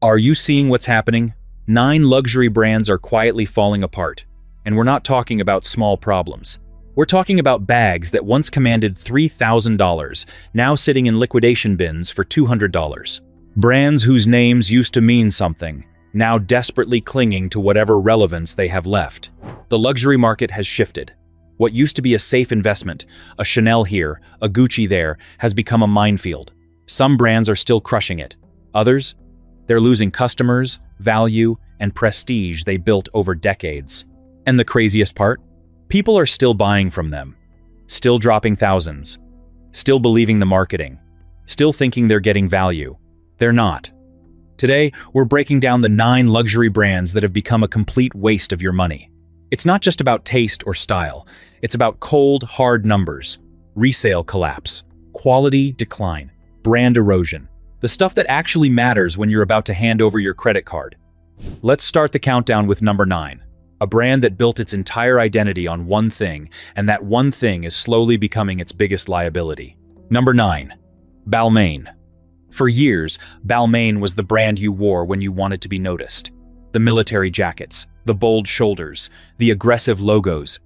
Are you seeing what's happening? 9 luxury brands are quietly falling apart. And we're not talking about small problems. We're talking about bags that once commanded $3,000, now sitting in liquidation bins for $200. Brands whose names used to mean something, now desperately clinging to whatever relevance they have left. The luxury market has shifted. What used to be a safe investment, a Chanel here, a Gucci there, has become a minefield. Some brands are still crushing it. Others? They're losing customers, value, and prestige they built over decades. And the craziest part? People are still buying from them, still dropping thousands, still believing the marketing, still thinking they're getting value. They're not. Today, we're breaking down the 9 luxury brands that have become a complete waste of your money. It's not just about taste or style. It's about cold, hard numbers, resale collapse, quality decline, brand erosion, the stuff that actually matters when you're about to hand over your credit card. Let's start the countdown with number 9. A brand that built its entire identity on one thing, and that one thing is slowly becoming its biggest liability. Number 9. Balmain. For years, Balmain was the brand you wore when you wanted to be noticed. The military jackets, the bold shoulders, the aggressive logos.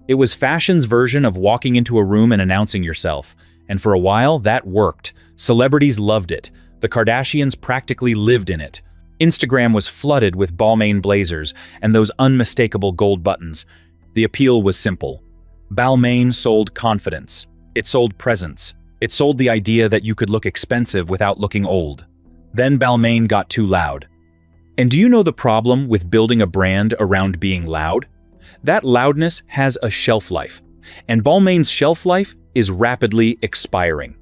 It was fashion's version of walking into a room and announcing yourself. And for a while, that worked. Celebrities loved it. The Kardashians practically lived in it. Instagram was flooded with Balmain blazers and those unmistakable gold buttons. The appeal was simple. Balmain sold confidence. It sold presence. It sold the idea that you could look expensive without looking old. Then Balmain got too loud. And do you know the problem with building a brand around being loud? That loudness has a shelf life, and Balmain's shelf life is rapidly expiring.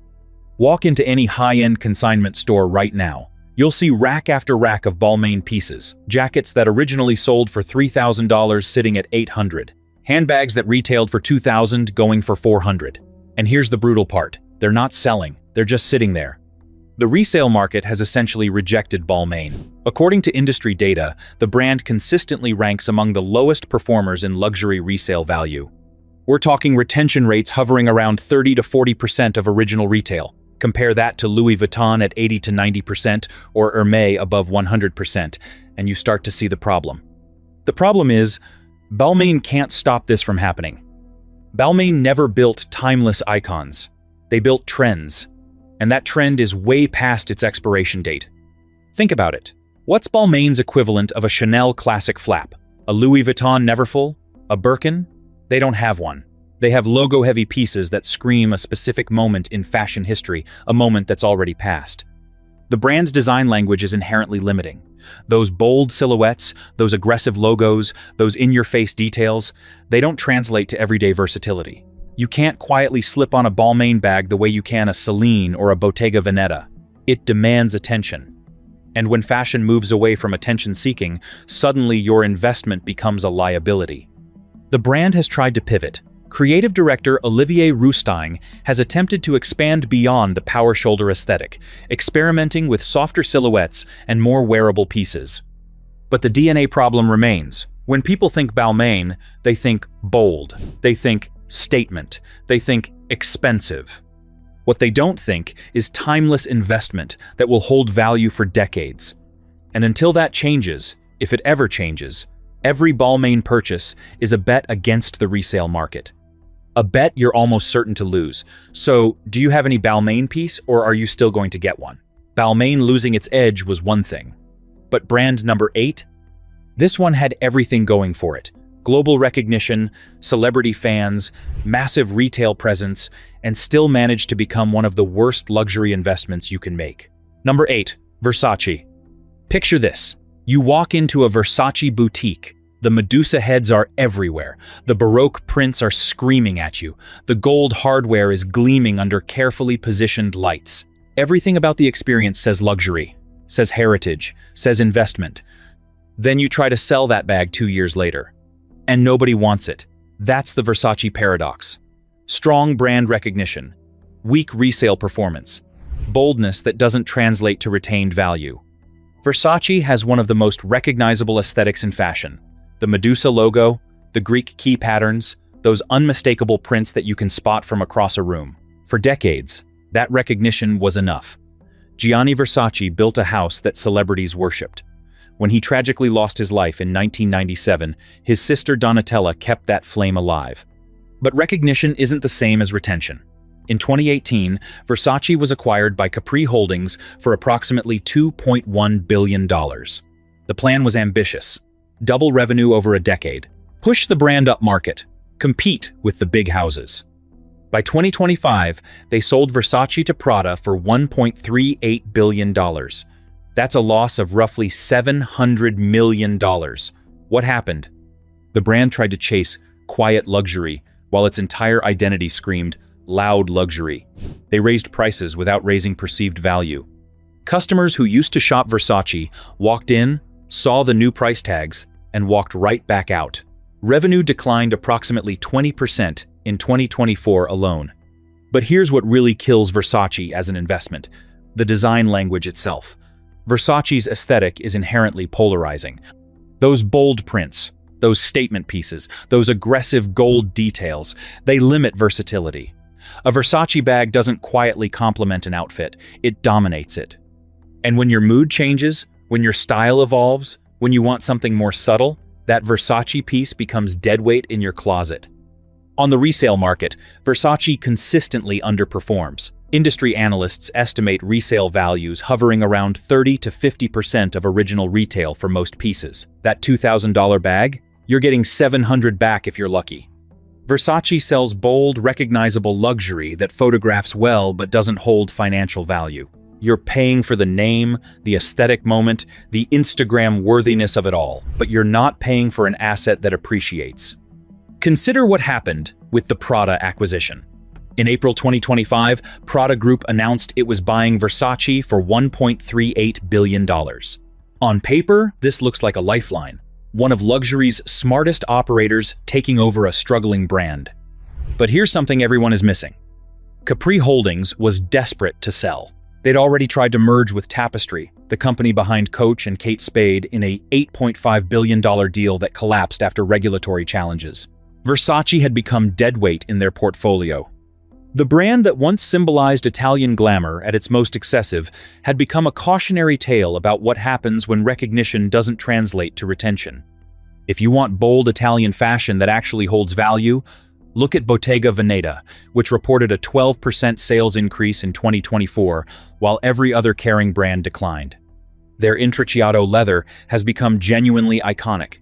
Walk into any high-end consignment store right now. You'll see rack after rack of Balmain pieces, jackets that originally sold for $3,000 sitting at $800, handbags that retailed for $2,000 going for $400. And here's the brutal part. They're not selling, they're just sitting there. The resale market has essentially rejected Balmain. According to industry data, the brand consistently ranks among the lowest performers in luxury resale value. We're talking retention rates hovering around 30 to 40% of original retail. Compare that to Louis Vuitton at 80 to 90% or Hermès above 100%, and you start to see the problem. The problem is, Balmain can't stop this from happening. Balmain never built timeless icons. They built trends, and that trend is way past its expiration date. Think about it. What's Balmain's equivalent of a Chanel classic flap? A Louis Vuitton Neverfull? A Birkin? They don't have one. They have logo-heavy pieces that scream a specific moment in fashion history, a moment that's already passed. The brand's design language is inherently limiting. Those bold silhouettes, those aggressive logos, those in-your-face details, they don't translate to everyday versatility. You can't quietly slip on a Balmain bag the way you can a Celine or a Bottega Veneta. It demands attention. And when fashion moves away from attention-seeking, suddenly your investment becomes a liability. The brand has tried to pivot. Creative director Olivier Rousteing has attempted to expand beyond the power shoulder aesthetic, experimenting with softer silhouettes and more wearable pieces. But the DNA problem remains. When people think Balmain, they think bold, they think statement, they think expensive. What they don't think is timeless investment that will hold value for decades. And until that changes, if it ever changes, every Balmain purchase is a bet against the resale market. A bet you're almost certain to lose. So, do you have any Balmain piece, or are you still going to get one? Balmain losing its edge was one thing. But brand number 8? This one had everything going for it. Global recognition, celebrity fans, massive retail presence, and still managed to become one of the worst luxury investments you can make. Number 8, Versace. Picture this. You walk into a Versace boutique. The Medusa heads are everywhere. The Baroque prints are screaming at you. The gold hardware is gleaming under carefully positioned lights. Everything about the experience says luxury, says heritage, says investment. Then you try to sell that bag 2 years later. And nobody wants it. That's the Versace paradox. Strong brand recognition, weak resale performance, boldness that doesn't translate to retained value. Versace has one of the most recognizable aesthetics in fashion. The Medusa logo, the Greek key patterns, those unmistakable prints that you can spot from across a room. For decades, that recognition was enough. Gianni Versace built a house that celebrities worshipped. When he tragically lost his life in 1997, his sister Donatella kept that flame alive. But recognition isn't the same as retention. In 2018, Versace was acquired by Capri Holdings for approximately $2.1 billion. The plan was ambitious: double revenue over a decade, push the brand up market, compete with the big houses. By 2025, they sold Versace to Prada for $1.38 billion. That's a loss of roughly $700 million. What happened? The brand tried to chase quiet luxury, while its entire identity screamed loud luxury. They raised prices without raising perceived value. Customers who used to shop Versace walked in, saw the new price tags, and walked right back out. Revenue declined approximately 20% in 2024 alone. But here's what really kills Versace as an investment: the design language itself. Versace's aesthetic is inherently polarizing. Those bold prints, those statement pieces, those aggressive gold details, they limit versatility. A Versace bag doesn't quietly complement an outfit, it dominates it. And when your mood changes, when your style evolves, when you want something more subtle, that Versace piece becomes deadweight in your closet. On the resale market, Versace consistently underperforms. Industry analysts estimate resale values hovering around 30 to 50% of original retail for most pieces. That $2,000 bag, you're getting $700 back if you're lucky. Versace sells bold, recognizable luxury that photographs well but doesn't hold financial value. You're paying for the name, the aesthetic moment, the Instagram worthiness of it all, but you're not paying for an asset that appreciates. Consider what happened with the Prada acquisition. In April 2025, Prada Group announced it was buying Versace for $1.38 billion. On paper, this looks like a lifeline, one of luxury's smartest operators taking over a struggling brand. But here's something everyone is missing. Capri Holdings was desperate to sell. They'd already tried to merge with Tapestry, the company behind Coach and Kate Spade, in a $8.5 billion deal that collapsed after regulatory challenges. Versace had become deadweight in their portfolio. The brand that once symbolized Italian glamour at its most excessive had become a cautionary tale about what happens when recognition doesn't translate to retention. If you want bold Italian fashion that actually holds value, look at Bottega Veneta, which reported a 12% sales increase in 2024, while every other Kering brand declined. Their Intrecciato leather has become genuinely iconic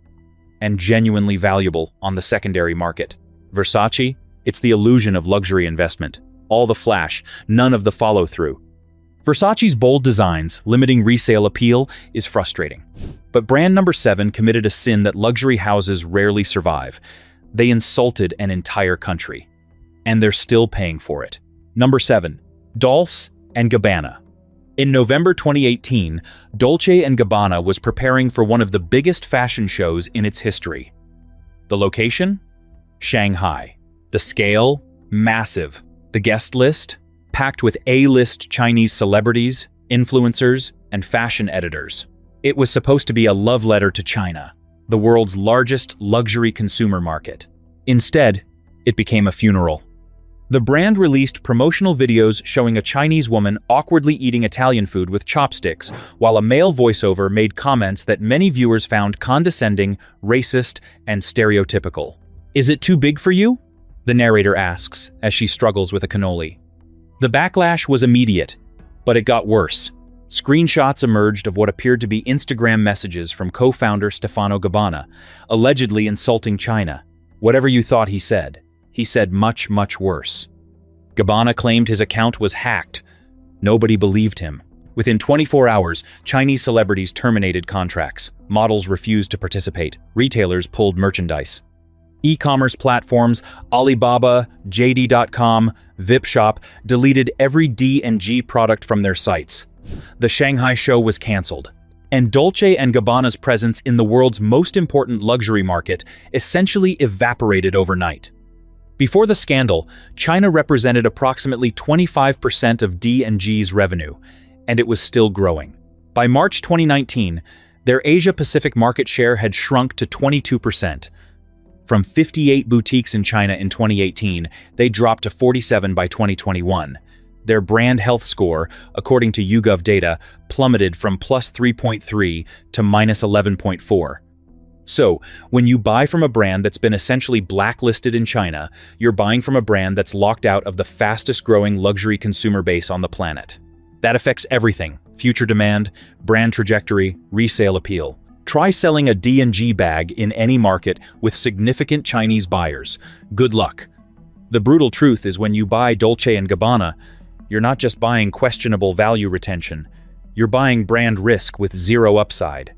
and genuinely valuable on the secondary market. Versace? It's the illusion of luxury investment. All the flash, none of the follow-through. Versace's bold designs, limiting resale appeal, is frustrating. But brand number 7 committed a sin that luxury houses rarely survive. They insulted an entire country. And they're still paying for it. Number 7. Dolce & Gabbana. In November 2018, Dolce & Gabbana was preparing for one of the biggest fashion shows in its history. The location? Shanghai. The scale? Massive. The guest list? Packed with A-list Chinese celebrities, influencers, and fashion editors. It was supposed to be a love letter to China, the world's largest luxury consumer market. Instead, it became a funeral. The brand released promotional videos showing a Chinese woman awkwardly eating Italian food with chopsticks, while a male voiceover made comments that many viewers found condescending, racist, and stereotypical. "Is it too big for you?" the narrator asks as she struggles with a cannoli. The backlash was immediate, but it got worse. Screenshots emerged of what appeared to be Instagram messages from co-founder Stefano Gabbana, allegedly insulting China. Whatever you thought he said much, much worse. Gabbana claimed his account was hacked. Nobody believed him. Within 24 hours, Chinese celebrities terminated contracts. Models refused to participate. Retailers pulled merchandise. E-commerce platforms, Alibaba, JD.com, Vipshop, deleted every D&G product from their sites. The Shanghai show was cancelled, and Dolce & Gabbana's presence in the world's most important luxury market essentially evaporated overnight. Before the scandal, China represented approximately 25% of D&G's revenue, and it was still growing. By March 2019, their Asia-Pacific market share had shrunk to 22%. From 58 boutiques in China in 2018, they dropped to 47 by 2021. Their brand health score, according to YouGov data, plummeted from plus 3.3 to minus 11.4. So, when you buy from a brand that's been essentially blacklisted in China, you're buying from a brand that's locked out of the fastest-growing luxury consumer base on the planet. That affects everything: future demand, brand trajectory, resale appeal. Try selling a D&G bag in any market with significant Chinese buyers. Good luck. The brutal truth is when you buy Dolce & Gabbana, you're not just buying questionable value retention, you're buying brand risk with zero upside.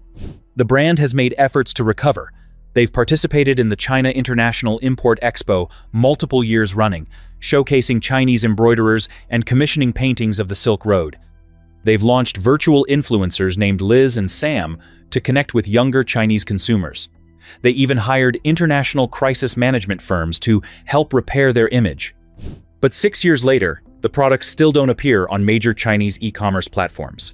The brand has made efforts to recover. They've participated in the China International Import Expo multiple years running, showcasing Chinese embroiderers and commissioning paintings of the Silk Road. They've launched virtual influencers named Liz and Sam to connect with younger Chinese consumers. They even hired international crisis management firms to help repair their image. But 6 years later, the products still don't appear on major Chinese e-commerce platforms.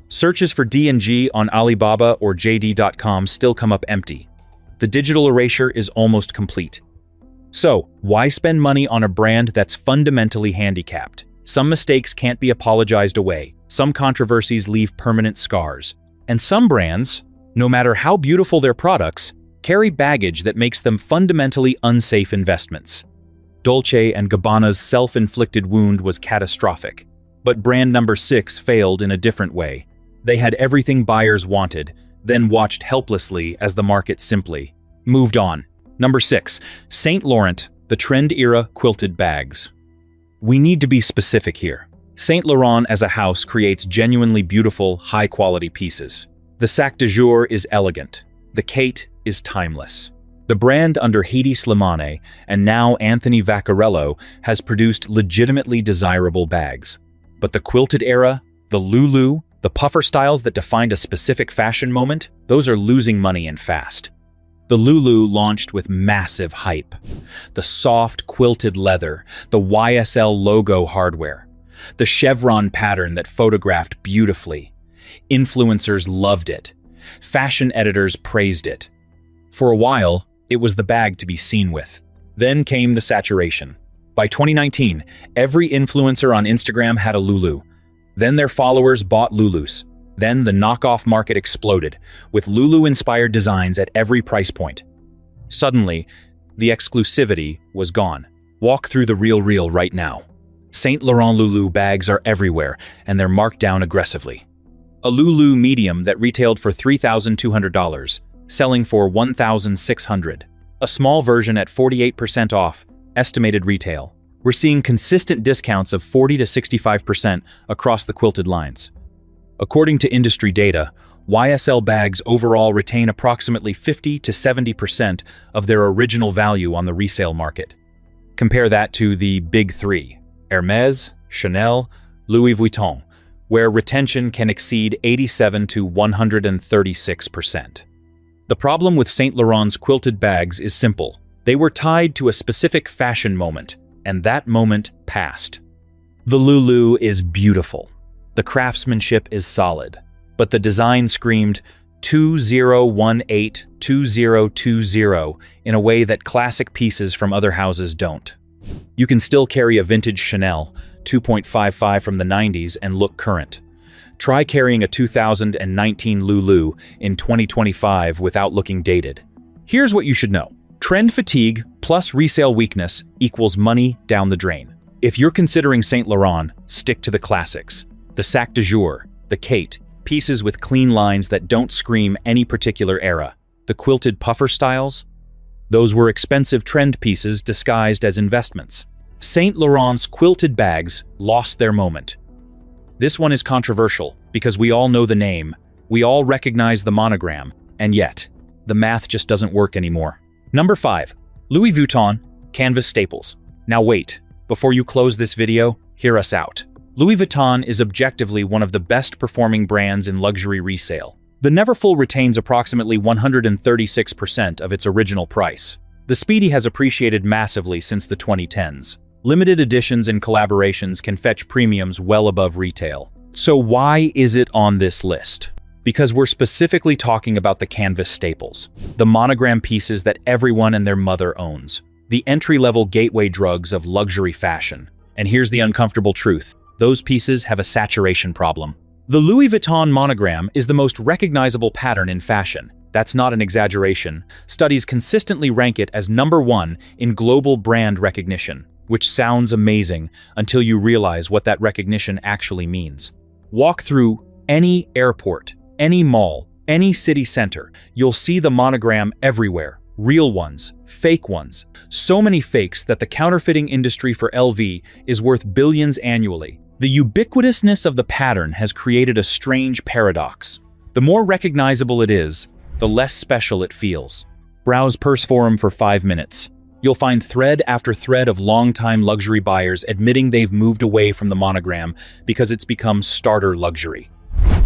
Searches for D&G on Alibaba or JD.com still come up empty. The digital erasure is almost complete. So, why spend money on a brand that's fundamentally handicapped? Some mistakes can't be apologized away. Some controversies leave permanent scars. And some brands, no matter how beautiful their products, carry baggage that makes them fundamentally unsafe investments. Dolce & Gabbana's self-inflicted wound was catastrophic. But brand number 6 failed in a different way. They had everything buyers wanted, then watched helplessly as the market simply moved on. Number 6. Saint Laurent, the trend-era quilted bags. We need to be specific here. Saint Laurent as a house creates genuinely beautiful, high-quality pieces. The sac de jour is elegant. The Kate is timeless. The brand under Hedi Slimane and now Anthony Vaccarello has produced legitimately desirable bags. But the quilted era, the Lulu, the puffer styles that defined a specific fashion moment, those are losing money and fast. The Lulu launched with massive hype. The soft quilted leather, the YSL logo hardware, the chevron pattern that photographed beautifully. Influencers loved it. Fashion editors praised it. For a while, it was the bag to be seen with. Then came the saturation. By 2019, every influencer on Instagram had a Lulu. Then their followers bought Lulus. Then the knockoff market exploded, with Lulu-inspired designs at every price point. Suddenly, the exclusivity was gone. Walk through the real right now. Saint Laurent Lulu bags are everywhere, and they're marked down aggressively. A Lulu medium that retailed for $3,200, selling for $1,600. A small version at 48% off, estimated retail. We're seeing consistent discounts of 40 to 65% across the quilted lines. According to industry data, YSL bags overall retain approximately 50 to 70% of their original value on the resale market. Compare that to the big three, Hermès, Chanel, Louis Vuitton, where retention can exceed 87 to 136%. The problem with Saint Laurent's quilted bags is simple. They were tied to a specific fashion moment, and that moment passed. The Lulu is beautiful. The craftsmanship is solid, but the design screamed 2018-2020 in a way that classic pieces from other houses don't. You can still carry a vintage Chanel 2.55 from the 90s and look current. Try carrying a 2019 Lulu in 2025 without looking dated. Here's what you should know. Trend fatigue plus resale weakness equals money down the drain. If you're considering Saint Laurent, stick to the classics. The sac de jour, the Kate, pieces with clean lines that don't scream any particular era. The quilted puffer styles? Those were expensive trend pieces disguised as investments. Saint Laurent's quilted bags lost their moment. This one is controversial because we all know the name, we all recognize the monogram, and yet, the math just doesn't work anymore. Number 5. Louis Vuitton Canvas Staples. Now wait, before you close this video, hear us out. Louis Vuitton is objectively one of the best performing brands in luxury resale. The Neverfull retains approximately 136% of its original price. The Speedy has appreciated massively since the 2010s. Limited editions and collaborations can fetch premiums well above retail. So why is it on this list? Because we're specifically talking about the canvas staples, the monogram pieces that everyone and their mother owns, the entry-level gateway drugs of luxury fashion. And here's the uncomfortable truth. Those pieces have a saturation problem. The Louis Vuitton monogram is the most recognizable pattern in fashion. That's not an exaggeration. Studies consistently rank it as #1 in global brand recognition, which sounds amazing until you realize what that recognition actually means. Walk through any airport, any mall, any city center. You'll see the monogram everywhere. Real ones, fake ones. So many fakes that the counterfeiting industry for LV is worth billions annually. The ubiquitousness of the pattern has created a strange paradox. The more recognizable it is, the less special it feels. Browse Purse Forum for 5 minutes. You'll find thread after thread of longtime luxury buyers admitting they've moved away from the monogram because it's become starter luxury.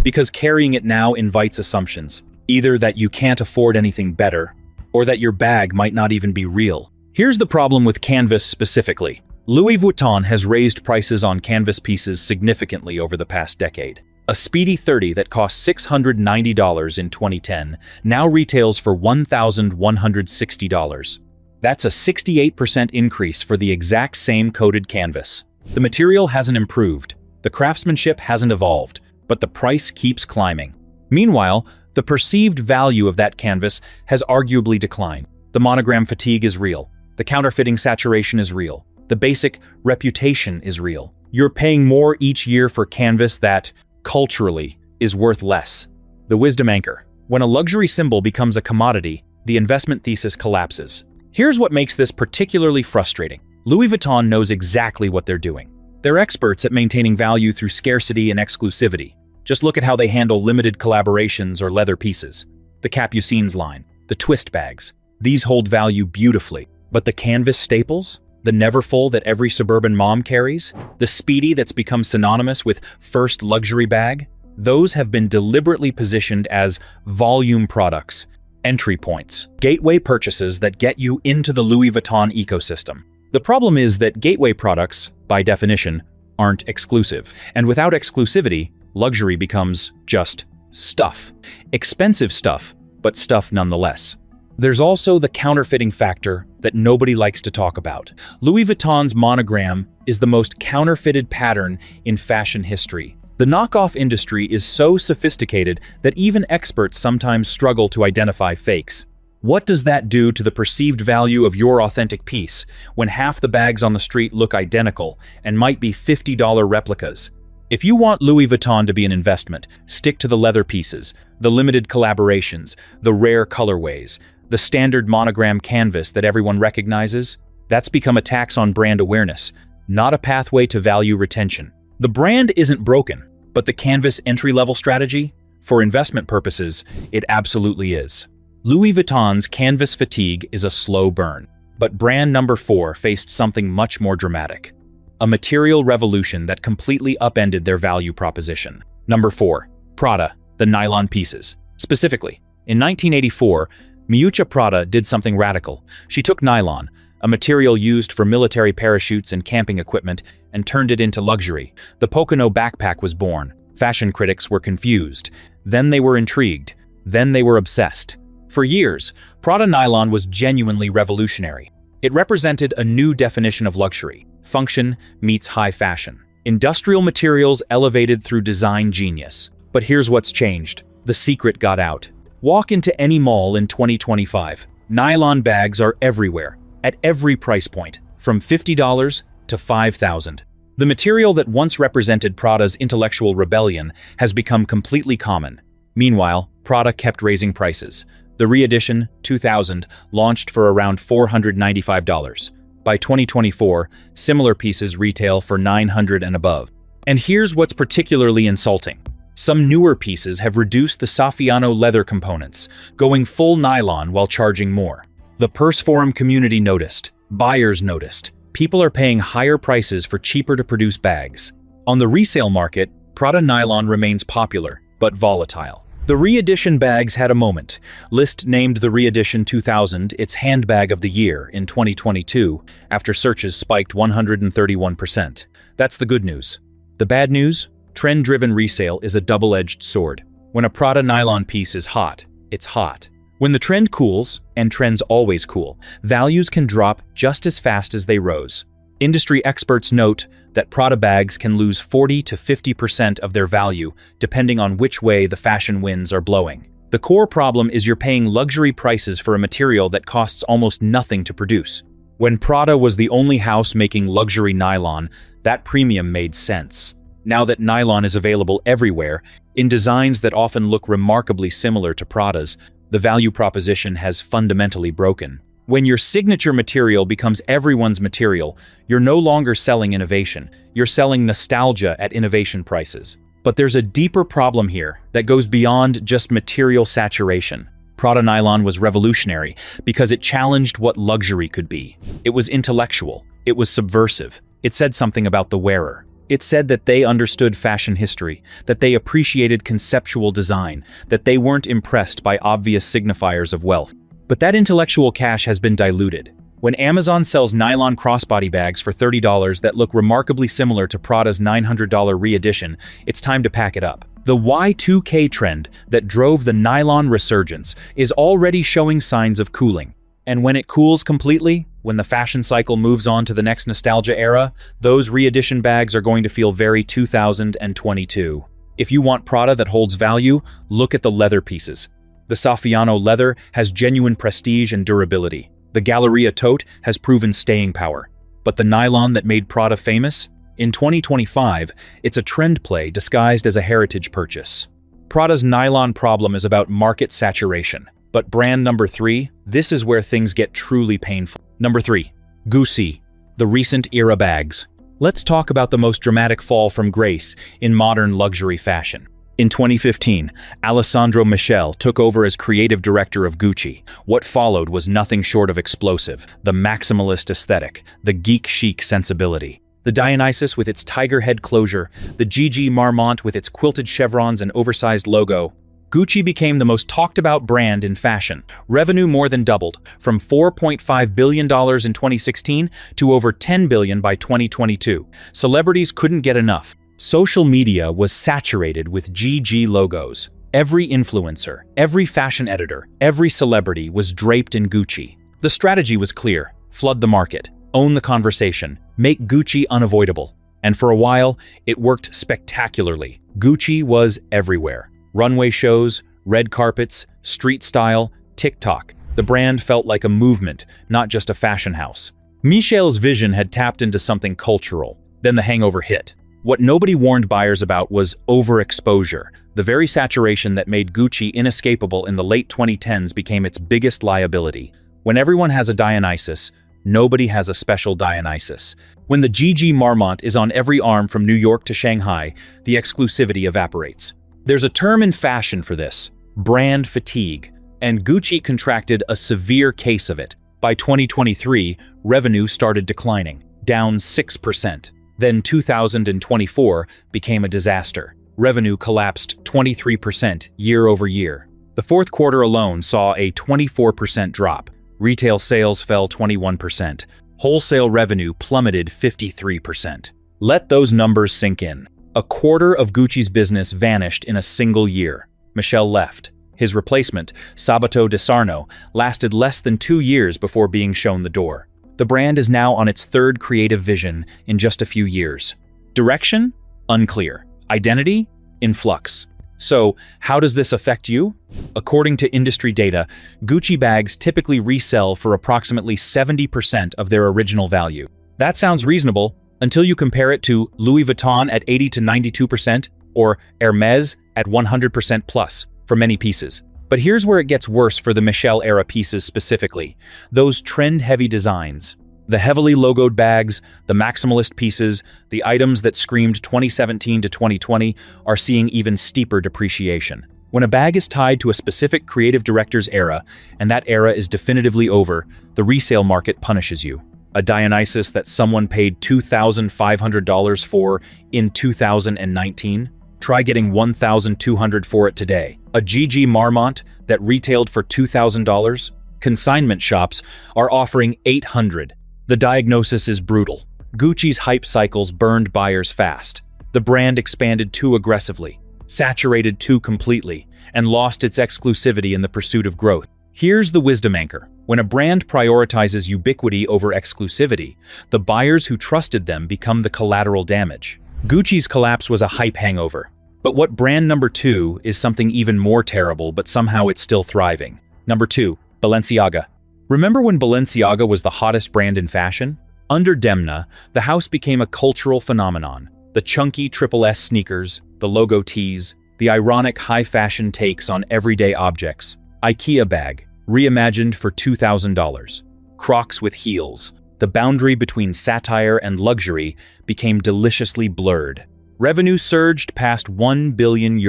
Because carrying it now invites assumptions, either that you can't afford anything better, or that your bag might not even be real. Here's the problem with canvas specifically. Louis Vuitton has raised prices on canvas pieces significantly over the past decade. A Speedy 30 that cost $690 in 2010 now retails for $1,160. That's a 68% increase for the exact same coated canvas. The material hasn't improved, the craftsmanship hasn't evolved, but the price keeps climbing. Meanwhile, the perceived value of that canvas has arguably declined. The monogram fatigue is real. The counterfeiting saturation is real. The basic reputation is real. You're paying more each year for canvas that, culturally, is worth less. The wisdom anchor. When a luxury symbol becomes a commodity, the investment thesis collapses. Here's what makes this particularly frustrating. Louis Vuitton knows exactly what they're doing. They're experts at maintaining value through scarcity and exclusivity. Just look at how they handle limited collaborations or leather pieces. The Capucines line, the twist bags. These hold value beautifully. But the canvas staples? The Neverfull that every suburban mom carries? The Speedy that's become synonymous with first luxury bag? Those have been deliberately positioned as volume products, entry points, gateway purchases that get you into the Louis Vuitton ecosystem. The problem is that gateway products, by definition, aren't exclusive. And without exclusivity, luxury becomes just stuff. Expensive stuff, but stuff nonetheless. There's also the counterfeiting factor that nobody likes to talk about. Louis Vuitton's monogram is the most counterfeited pattern in fashion history. The knockoff industry is so sophisticated that even experts sometimes struggle to identify fakes. What does that do to the perceived value of your authentic piece when half the bags on the street look identical and might be $50 replicas? If you want Louis Vuitton to be an investment, stick to the leather pieces, the limited collaborations, the rare colorways, the standard monogram canvas that everyone recognizes. That's become a tax on brand awareness, not a pathway to value retention. The brand isn't broken, but the canvas entry-level strategy? For investment purposes, it absolutely is. Louis Vuitton's canvas fatigue is a slow burn, but brand number 4 faced something much more dramatic. A material revolution that completely upended their value proposition. Number 4. Prada, the nylon pieces. Specifically, in 1984, Miuccia Prada did something radical. She took nylon, a material used for military parachutes and camping equipment, and turned it into luxury. The Pocono backpack was born. Fashion critics were confused. Then they were intrigued. Then they were obsessed. For years, Prada nylon was genuinely revolutionary. It represented a new definition of luxury. Function meets high fashion. Industrial materials elevated through design genius. But here's what's changed. The secret got out. Walk into any mall in 2025. Nylon bags are everywhere, at every price point, from $50 to $5,000. The material that once represented Prada's intellectual rebellion has become completely common. Meanwhile, Prada kept raising prices. The re-edition, 2000, launched for around $495. By 2024, similar pieces retail for $900 and above. And here's what's particularly insulting. Some newer pieces have reduced the Saffiano leather components, going full nylon while charging more. The Purse Forum community noticed. Buyers noticed. People are paying higher prices for cheaper-to-produce bags. On the resale market, Prada nylon remains popular, but volatile. The re-edition bags had a moment. Lyst named the re-edition 2000 its handbag of the year in 2022 after searches spiked 131%. That's the good news. The bad news? Trend-driven resale is a double-edged sword. When a Prada nylon piece is hot, it's hot. When the trend cools, and trends always cool, values can drop just as fast as they rose. Industry experts note that Prada bags can lose 40 to 50% of their value depending on which way the fashion winds are blowing. The core problem is you're paying luxury prices for a material that costs almost nothing to produce. When Prada was the only house making luxury nylon, that premium made sense. Now that nylon is available everywhere, in designs that often look remarkably similar to Prada's, the value proposition has fundamentally broken. When your signature material becomes everyone's material, you're no longer selling innovation, you're selling nostalgia at innovation prices. But there's a deeper problem here that goes beyond just material saturation. Prada nylon was revolutionary because it challenged what luxury could be. It was intellectual, it was subversive, it said something about the wearer. It said that they understood fashion history, that they appreciated conceptual design, that they weren't impressed by obvious signifiers of wealth. But that intellectual cash has been diluted. When Amazon sells nylon crossbody bags for $30 that look remarkably similar to Prada's $900 re-edition, it's time to pack it up. The Y2K trend that drove the nylon resurgence is already showing signs of cooling. And when it cools completely, when the fashion cycle moves on to the next nostalgia era, those re-edition bags are going to feel very 2022. If you want Prada that holds value, look at the leather pieces. The Saffiano leather has genuine prestige and durability. The Galleria tote has proven staying power. But the nylon that made Prada famous? In 2025, it's a trend play disguised as a heritage purchase. Prada's nylon problem is about market saturation. But brand number 3, this is where things get truly painful. Number 3, Gucci, the recent era bags. Let's talk about the most dramatic fall from grace in modern luxury fashion. In 2015, Alessandro Michele took over as creative director of Gucci. What followed was nothing short of explosive: the maximalist aesthetic, the geek chic sensibility. The Dionysus with its tiger head closure, the Gigi Marmont with its quilted chevrons and oversized logo. Gucci became the most talked about brand in fashion. Revenue more than doubled, from $4.5 billion in 2016 to over $10 billion by 2022. Celebrities couldn't get enough. Social media was saturated with GG logos. Every influencer, every fashion editor, every celebrity was draped in Gucci. The strategy was clear: flood the market, own the conversation, make Gucci unavoidable. And for a while, it worked spectacularly. Gucci was everywhere. Runway shows, red carpets, street style, TikTok. The brand felt like a movement, not just a fashion house. Michele's vision had tapped into something cultural. Then the hangover hit. What nobody warned buyers about was overexposure. The very saturation that made Gucci inescapable in the late 2010s became its biggest liability. When everyone has a Dionysus, nobody has a special Dionysus. When the Gigi Marmont is on every arm from New York to Shanghai, the exclusivity evaporates. There's a term in fashion for this: brand fatigue, and Gucci contracted a severe case of it. By 2023, revenue started declining, down 6%. Then 2024 became a disaster. Revenue collapsed 23% year over year. The fourth quarter alone saw a 24% drop. Retail sales fell 21%. Wholesale revenue plummeted 53%. Let those numbers sink in. A quarter of Gucci's business vanished in a single year. Michele left. His replacement, Sabato De Sarno, lasted less than 2 years before being shown the door. The brand is now on its third creative vision in just a few years. Direction? Unclear. Identity? In flux. So, how does this affect you? According to industry data, Gucci bags typically resell for approximately 70% of their original value. That sounds reasonable until you compare it to Louis Vuitton at 80 to 92% or Hermès at 100% plus for many pieces. But here's where it gets worse for the Michele-era pieces specifically. Those trend-heavy designs. The heavily logoed bags, the maximalist pieces, the items that screamed 2017 to 2020 are seeing even steeper depreciation. When a bag is tied to a specific creative director's era, and that era is definitively over, the resale market punishes you. A Dionysus that someone paid $2,500 for in 2019? Try getting $1,200 for it today. A Gigi Marmont that retailed for $2,000? Consignment shops are offering $800. The diagnosis is brutal. Gucci's hype cycles burned buyers fast. The brand expanded too aggressively, saturated too completely, and lost its exclusivity in the pursuit of growth. Here's the wisdom anchor. When a brand prioritizes ubiquity over exclusivity, the buyers who trusted them become the collateral damage. Gucci's collapse was a hype hangover. But what brand number 2 is something even more terrible, but somehow it's still thriving. Number 2, Balenciaga. Remember when Balenciaga was the hottest brand in fashion? Under Demna, the house became a cultural phenomenon. The chunky triple S sneakers, the logo tees, the ironic high-fashion takes on everyday objects. IKEA bag, reimagined for $2,000. Crocs with heels. The boundary between satire and luxury became deliciously blurred. Revenue surged past €1 billion.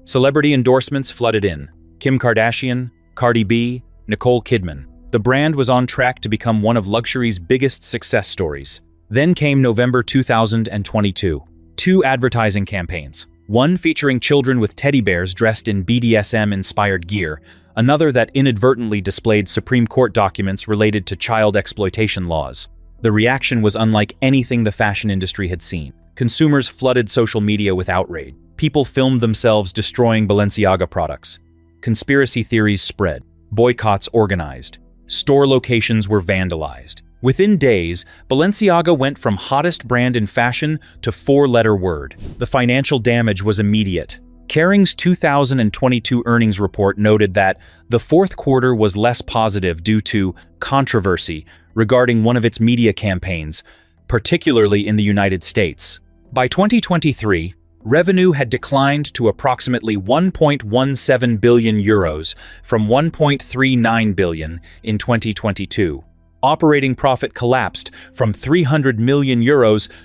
Celebrity endorsements flooded in. Kim Kardashian, Cardi B, Nicole Kidman. The brand was on track to become one of luxury's biggest success stories. Then came November 2022. 2 advertising campaigns. One featuring children with teddy bears dressed in BDSM-inspired gear, another that inadvertently displayed Supreme Court documents related to child exploitation laws. The reaction was unlike anything the fashion industry had seen. Consumers flooded social media with outrage. People filmed themselves destroying Balenciaga products. Conspiracy theories spread. Boycotts organized. Store locations were vandalized. Within days, Balenciaga went from hottest brand in fashion to 4-letter word. The financial damage was immediate. Kering's 2022 earnings report noted that the fourth quarter was less positive due to controversy regarding one of its media campaigns, particularly in the United States. By 2023, revenue had declined to approximately €1.17 billion from €1.39 billion in 2022. Operating profit collapsed from €300 million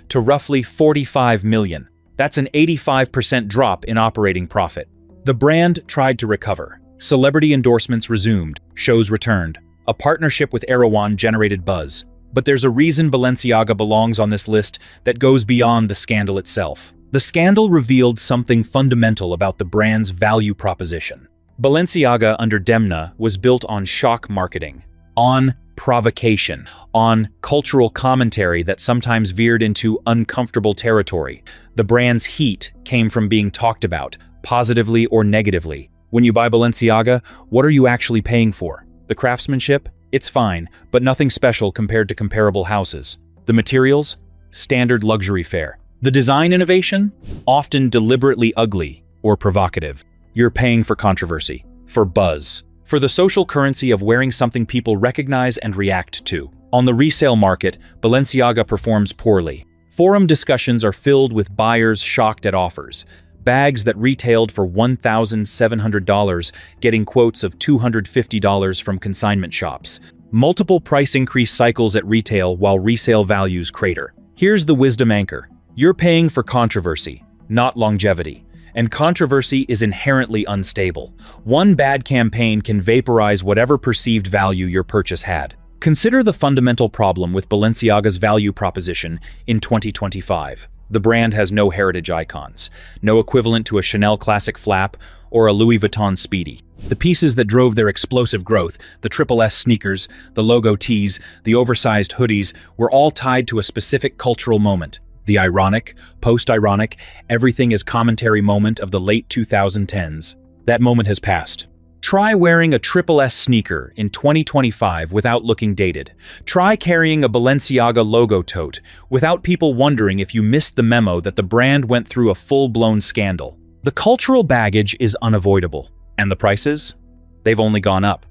to roughly $45 million. That's an 85% drop in operating profit. The brand tried to recover. Celebrity endorsements resumed. Shows returned. A partnership with Erewhon generated buzz. But there's a reason Balenciaga belongs on this list that goes beyond the scandal itself. The scandal revealed something fundamental about the brand's value proposition. Balenciaga under Demna was built on shock marketing, on provocation, on cultural commentary that sometimes veered into uncomfortable territory. The brand's heat came from being talked about, positively or negatively. When you buy Balenciaga, what are you actually paying for? The craftsmanship? It's fine, but nothing special compared to comparable houses. The materials? Standard luxury fare. The design innovation? Often deliberately ugly or provocative. You're paying for controversy, for buzz, for the social currency of wearing something people recognize and react to. On the resale market, Balenciaga performs poorly. Forum discussions are filled with buyers shocked at offers. Bags that retailed for $1,700 getting quotes of $250 from consignment shops. Multiple price increase cycles at retail while resale values crater. Here's the wisdom anchor. You're paying for controversy, not longevity. And controversy is inherently unstable. One bad campaign can vaporize whatever perceived value your purchase had. Consider the fundamental problem with Balenciaga's value proposition in 2025. The brand has no heritage icons, no equivalent to a Chanel classic flap or a Louis Vuitton Speedy. The pieces that drove their explosive growth, the triple S sneakers, the logo tees, the oversized hoodies, were all tied to a specific cultural moment. The ironic, post-ironic, everything is commentary moment of the late 2010s. That moment has passed. Try wearing a triple S sneaker in 2025 without looking dated. Try carrying a Balenciaga logo tote without people wondering if you missed the memo that the brand went through a full-blown scandal. The cultural baggage is unavoidable. And the prices? They've only gone up.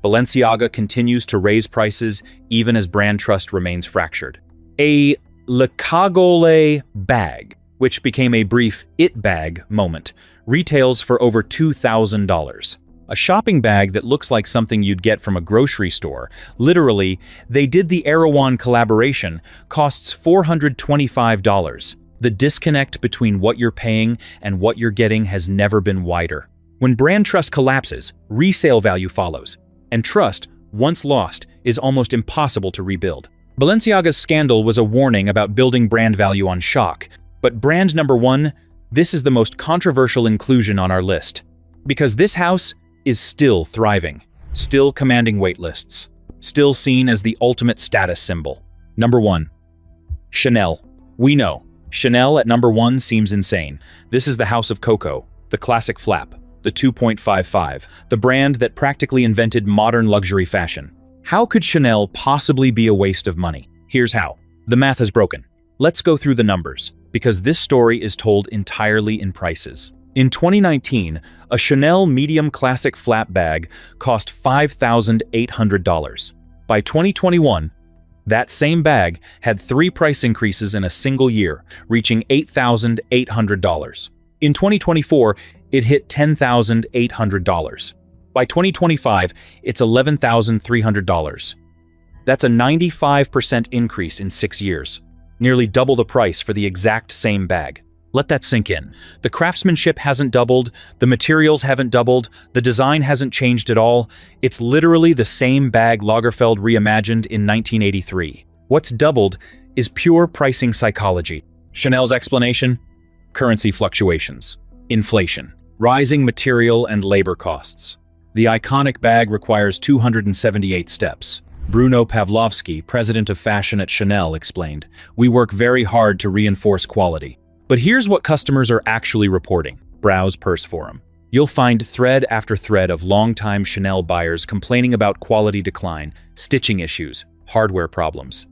Balenciaga continues to raise prices even as brand trust remains fractured. A Le Cagole bag, which became a brief it bag moment, retails for over $2,000. A shopping bag that looks like something you'd get from a grocery store. Literally, they did the Erewhon collaboration, costs $425. The disconnect between what you're paying and what you're getting has never been wider. When brand trust collapses, resale value follows. And trust, once lost, is almost impossible to rebuild. Balenciaga's scandal was a warning about building brand value on shock. But brand number 1, this is the most controversial inclusion on our list. Because this house is still thriving, still commanding waitlists, still seen as the ultimate status symbol. Number 1. Chanel. We know, Chanel at number 1 seems insane. This is the House of Coco, the classic flap. the 2.55, the brand that practically invented modern luxury fashion. How could Chanel possibly be a waste of money? Here's how. The math is broken. Let's go through the numbers, because this story is told entirely in prices. In 2019, a Chanel medium classic flap bag cost $5,800. By 2021, that same bag had 3 price increases in a single year, reaching $8,800. In 2024, it hit $10,800. By 2025, it's $11,300. That's a 95% increase in 6 years, nearly double the price for the exact same bag. Let that sink in. The craftsmanship hasn't doubled, the materials haven't doubled, the design hasn't changed at all. It's literally the same bag Lagerfeld reimagined in 1983. What's doubled is pure pricing psychology. Chanel's explanation? Currency fluctuations, inflation, rising material and labor costs. The iconic bag requires 278 steps. Bruno Pavlovsky, president of fashion at Chanel, explained, "We work very hard to reinforce quality." But here's what customers are actually reporting. Browse Purse Forum. You'll find thread after thread of longtime Chanel buyers complaining about quality decline, stitching issues, hardware problems.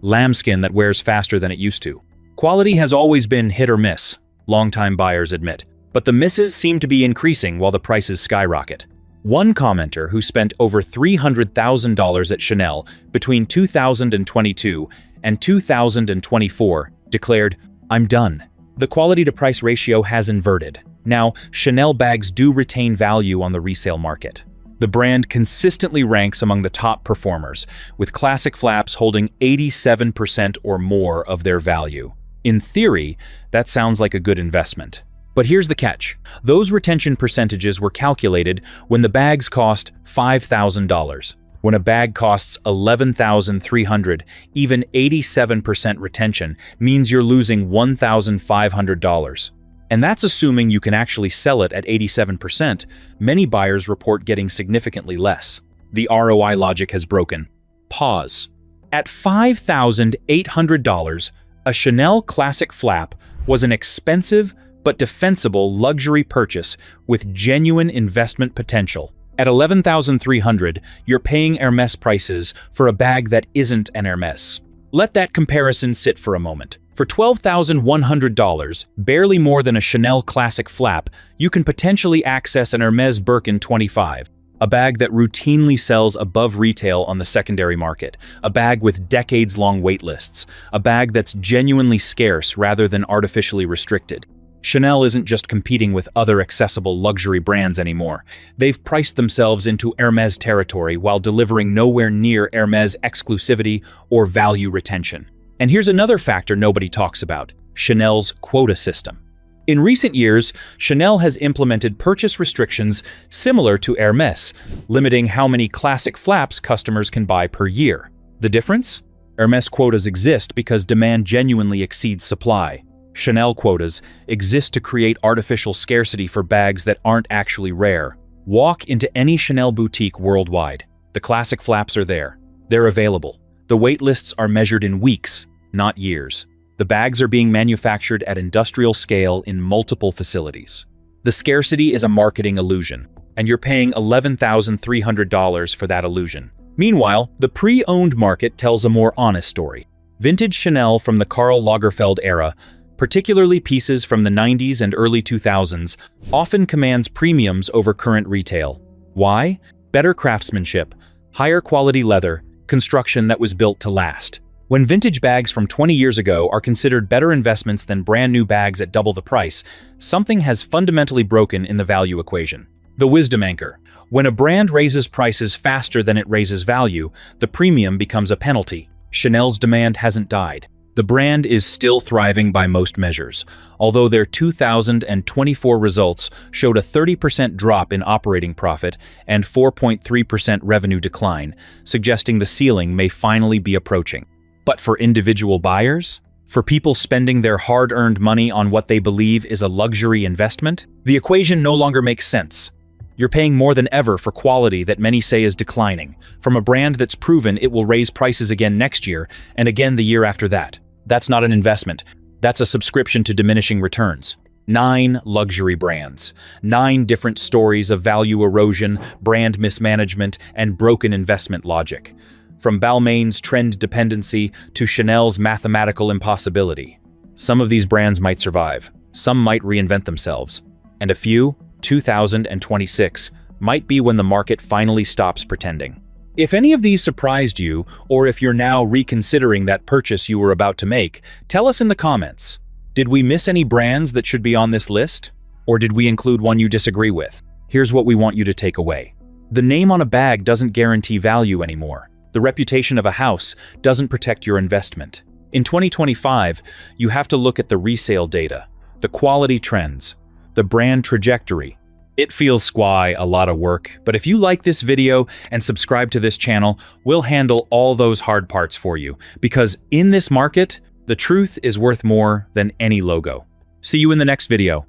Lambskin that wears faster than it used to. Quality has always been hit or miss, longtime buyers admit. But the misses seem to be increasing while the prices skyrocket. One commenter who spent over $300,000 at Chanel between 2022 and 2024 declared, "I'm done." The quality-to-price ratio has inverted. Now, Chanel bags do retain value on the resale market. The brand consistently ranks among the top performers, with classic flaps holding 87% or more of their value. In theory, that sounds like a good investment. But here's the catch. Those retention percentages were calculated when the bags cost $5,000. When a bag costs $11,300, even 87% retention means you're losing $1,500. And that's assuming you can actually sell it at 87%. Many buyers report getting significantly less. The ROI logic has broken. Pause. At $5,800, a Chanel classic flap was an expensive but defensible luxury purchase with genuine investment potential. At $11,300, you're paying Hermès prices for a bag that isn't an Hermès. Let that comparison sit for a moment. For $12,100, barely more than a Chanel classic flap, you can potentially access an Hermès Birkin 25, a bag that routinely sells above retail on the secondary market, a bag with decades-long waitlists, a bag that's genuinely scarce rather than artificially restricted. Chanel isn't just competing with other accessible luxury brands anymore. They've priced themselves into Hermès territory while delivering nowhere near Hermès exclusivity or value retention. And here's another factor nobody talks about: Chanel's quota system. In recent years, Chanel has implemented purchase restrictions similar to Hermès, limiting how many classic flaps customers can buy per year. The difference? Hermès quotas exist because demand genuinely exceeds supply. Chanel quotas exist to create artificial scarcity for bags that aren't actually rare. Walk into any Chanel boutique worldwide. The classic flaps are there. They're available. The wait lists are measured in weeks, not years. The bags are being manufactured at industrial scale in multiple facilities. The scarcity is a marketing illusion, and you're paying $11,300 for that illusion. Meanwhile, the pre-owned market tells a more honest story. Vintage Chanel from the Karl Lagerfeld era, particularly pieces from the 90s and early 2000s, often commands premiums over current retail. Why? Better craftsmanship, higher quality leather, construction that was built to last. When vintage bags from 20 years ago are considered better investments than brand new bags at double the price, something has fundamentally broken in the value equation. The wisdom anchor. When a brand raises prices faster than it raises value, the premium becomes a penalty. Chanel's demand hasn't died. The brand is still thriving by most measures, although their 2024 results showed a 30% drop in operating profit and 4.3% revenue decline, suggesting the ceiling may finally be approaching. But for individual buyers? For people spending their hard-earned money on what they believe is a luxury investment? The equation no longer makes sense. You're paying more than ever for quality that many say is declining, from a brand that's proven it will raise prices again next year and again the year after that. That's not an investment. That's a subscription to diminishing returns. 9 luxury brands. 9 different stories of value erosion, brand mismanagement, and broken investment logic. From Balmain's trend dependency to Chanel's mathematical impossibility. Some of these brands might survive, some might reinvent themselves, and a few, 2026, might be when the market finally stops pretending. If any of these surprised you, or if you're now reconsidering that purchase you were about to make, tell us in the comments. Did we miss any brands that should be on this list? Or did we include one you disagree with? Here's what we want you to take away. The name on a bag doesn't guarantee value anymore. The reputation of a house doesn't protect your investment. In 2025, you have to look at the resale data, the quality trends, the brand trajectory. It feels a lot of work, but if you like this video and subscribe to this channel, we'll handle all those hard parts for you, because in this market, the truth is worth more than any logo. See you in the next video.